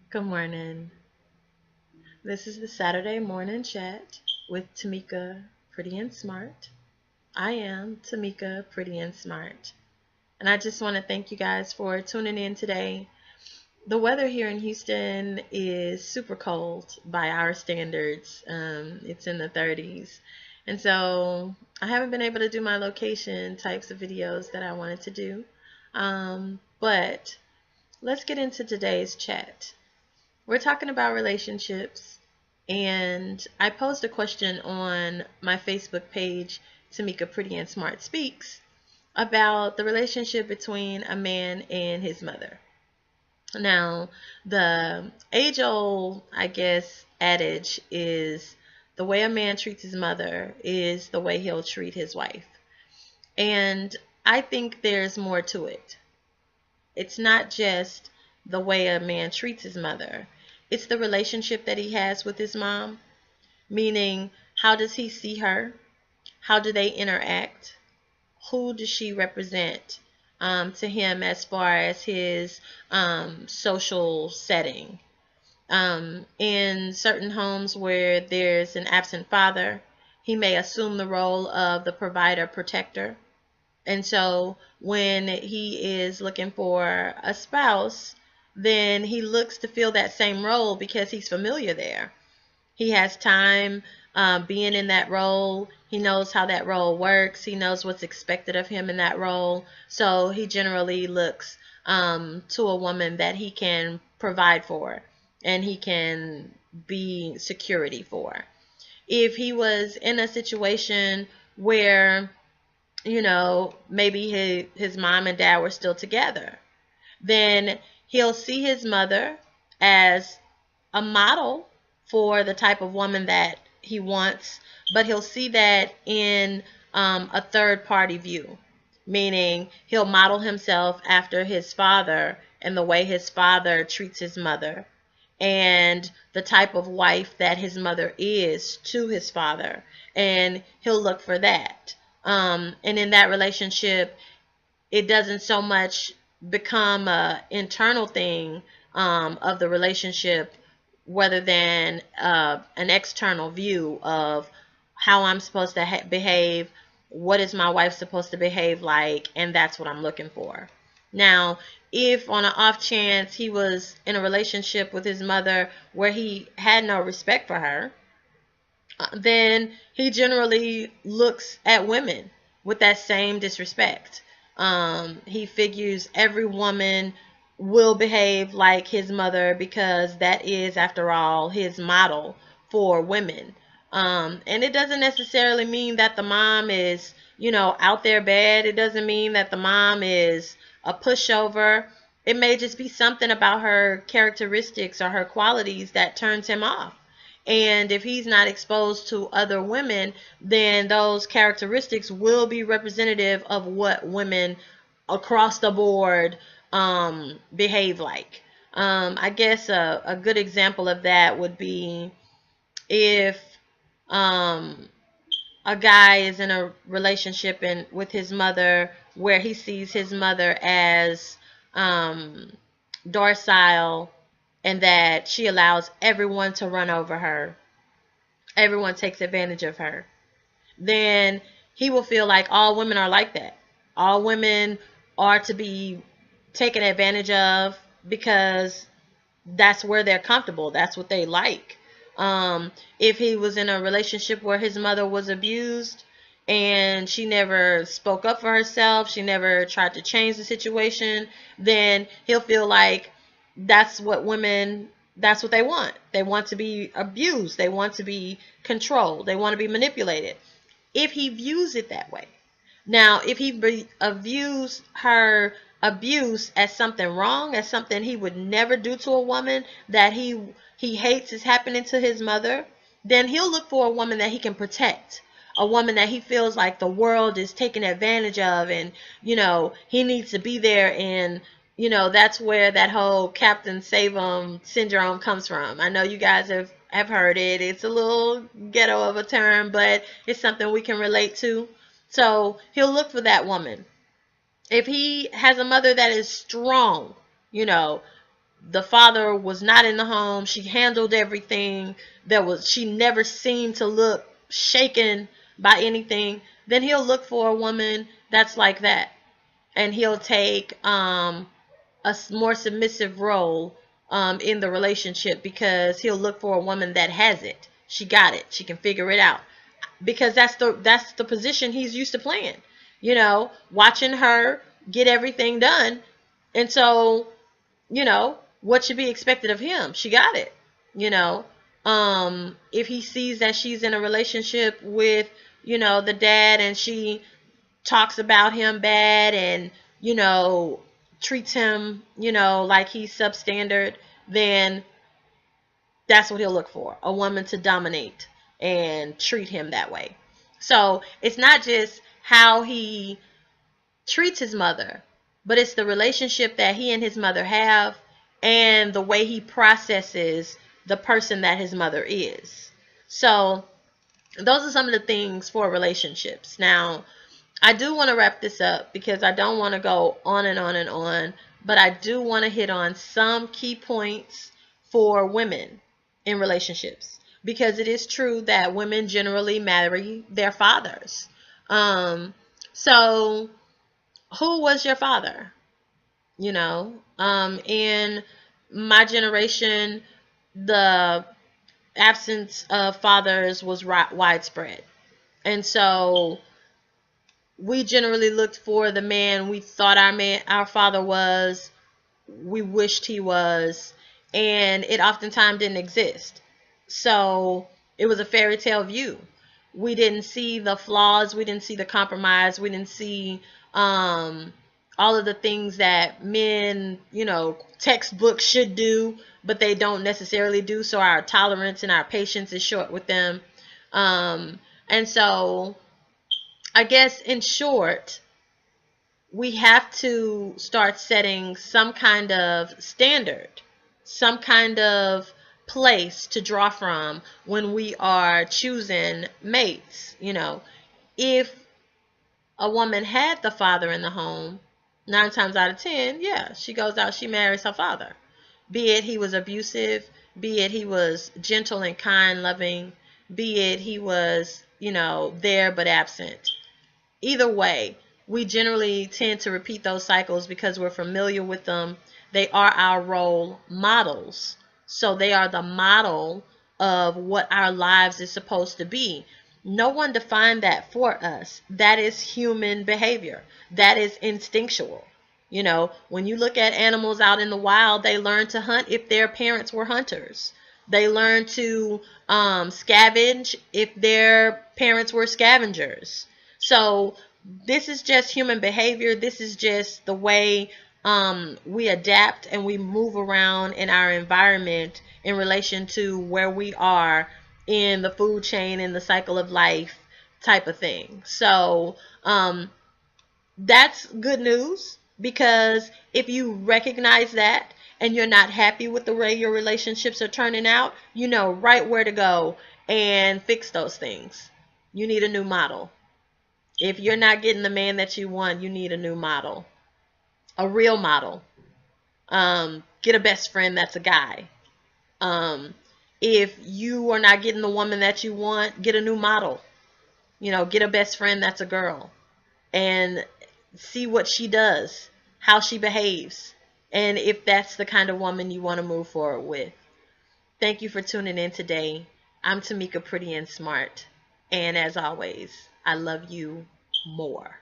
Good morning. This is the Saturday morning chat with Tamika Pretty and Smart. I am Tamika Pretty and Smart. And I just want to thank you guys for tuning in today. The weather here in Houston is super cold by our standards. It's in the 30s. And so I haven't been able to do my location types of videos that I wanted to do. But let's get into today's chat. We're talking about relationships, and I posed a question on my Facebook page, Tamika Pretty and Smart Speaks, about the relationship between a man and his mother. Now, the age old, I guess, adage is the way a man treats his mother is the way he'll treat his wife. And I think there's more to it. It's not just the way a man treats his mother. It's the relationship that he has with his mom, meaning how does he see her? How do they interact? Who does she represent to him as far as his social setting? In certain homes where there's an absent father, he may assume the role of the provider protector. And so when he is looking for a spouse, then he looks to fill that same role because he's familiar there. He has time being in that role. He knows how that role works. He knows what's expected of him in that role. So he generally looks to a woman that he can provide for and he can be security for. If he was in a situation where maybe his mom and dad were still together, then he'll see his mother as a model for the type of woman that he wants, but he'll see that in a third party view, meaning he'll model himself after his father and the way his father treats his mother and the type of wife that his mother is to his father, and he'll look for that. And in that relationship, it doesn't so much become a internal thing of the relationship rather than an external view of how I'm supposed to behave, what is my wife supposed to behave like, and that's what I'm looking for. Now, if on an off chance he was in a relationship with his mother where he had no respect for her, then he generally looks at women with that same disrespect. He figures every woman will behave like his mother because that is, after all, his model for women. And it doesn't necessarily mean that the mom is, out there bad. It doesn't mean that the mom is a pushover. It may just be something about her characteristics or her qualities that turns him off. And if he's not exposed to other women, then those characteristics will be representative of what women across the board behave like. I guess a good example of that would be if um, a guy is in a relationship with his mother where he sees his mother as um, docile and that she allows everyone to run over her, everyone takes advantage of her, then he will feel like all women are like that. All women are to be taken advantage of because that's where they're comfortable. That's what they like. If he was in a relationship where his mother was abused and she never spoke up for herself, she never tried to change the situation, then he'll feel like that's what they want. They want to be abused. They want to be controlled. They want to be manipulated. If he views it that way. Now, if he views her abuse as something wrong, as something he would never do to a woman, that he hates is happening to his mother, then he'll look for a woman that he can protect, a woman that he feels like the world is taking advantage of, and he needs to be there. And that's where that whole Captain Save-'em syndrome comes from. I know you guys have heard it. It's a little ghetto of a term, but it's something we can relate to. So he'll look for that woman. If he has a mother that is strong, you know, the father was not in the home. She handled everything. She never seemed to look shaken by anything. Then he'll look for a woman that's like that, and he'll take a more submissive role in the relationship, because he'll look for a woman that has it. She got it. She can figure it out, because that's the position he's used to playing. Watching her get everything done, and so what should be expected of him? She got it. You know, if he sees that she's in a relationship with the dad, and she talks about him bad, and treats him like he's substandard, then that's what he'll look for, a woman to dominate and treat him that way. So it's not just how he treats his mother, but it's the relationship that he and his mother have, and the way he processes the person that his mother is. So those are some of the things for relationships. Now, I do want to wrap this up because I don't want to go on and on and on, but I do want to hit on some key points for women in relationships, because it is true that women generally marry their fathers. So who was your father? In my generation, the absence of fathers was widespread. And so we generally looked for the man we thought our father was, we wished he was, and it oftentimes didn't exist. So it was a fairy tale view. We didn't see the flaws, we didn't see the compromise, we didn't see all of the things that men, textbooks should do, but they don't necessarily do. So our tolerance and our patience is short with them. And so I guess in short, we have to start setting some kind of standard, some kind of place to draw from when we are choosing mates. If a woman had the father in the home, 9 times out of 10, yeah, she goes out, she marries her father. Be it he was abusive, be it he was gentle and kind, loving, be it he was, there but absent. Either way, we generally tend to repeat those cycles because we're familiar with them. They are our role models. So they are the model of what our lives is supposed to be. No one defined that for us. That is human behavior. That is instinctual. When you look at animals out in the wild, they learn to hunt if their parents were hunters. They learn to scavenge if their parents were scavengers. So this is just human behavior. This is just the way we adapt and we move around in our environment in relation to where we are in the food chain, in the cycle of life type of thing. So that's good news, because if you recognize that and you're not happy with the way your relationships are turning out, you know right where to go and fix those things. You need a new model. If you're not getting the man that you want, you need a new model, a real model. Get a best friend that's a guy. If you are not getting the woman that you want, get a new model. Get a best friend that's a girl, and see what she does, how she behaves, and if that's the kind of woman you want to move forward with. Thank you for tuning in today. I'm Tamika, Pretty and Smart. And as always, I love you more.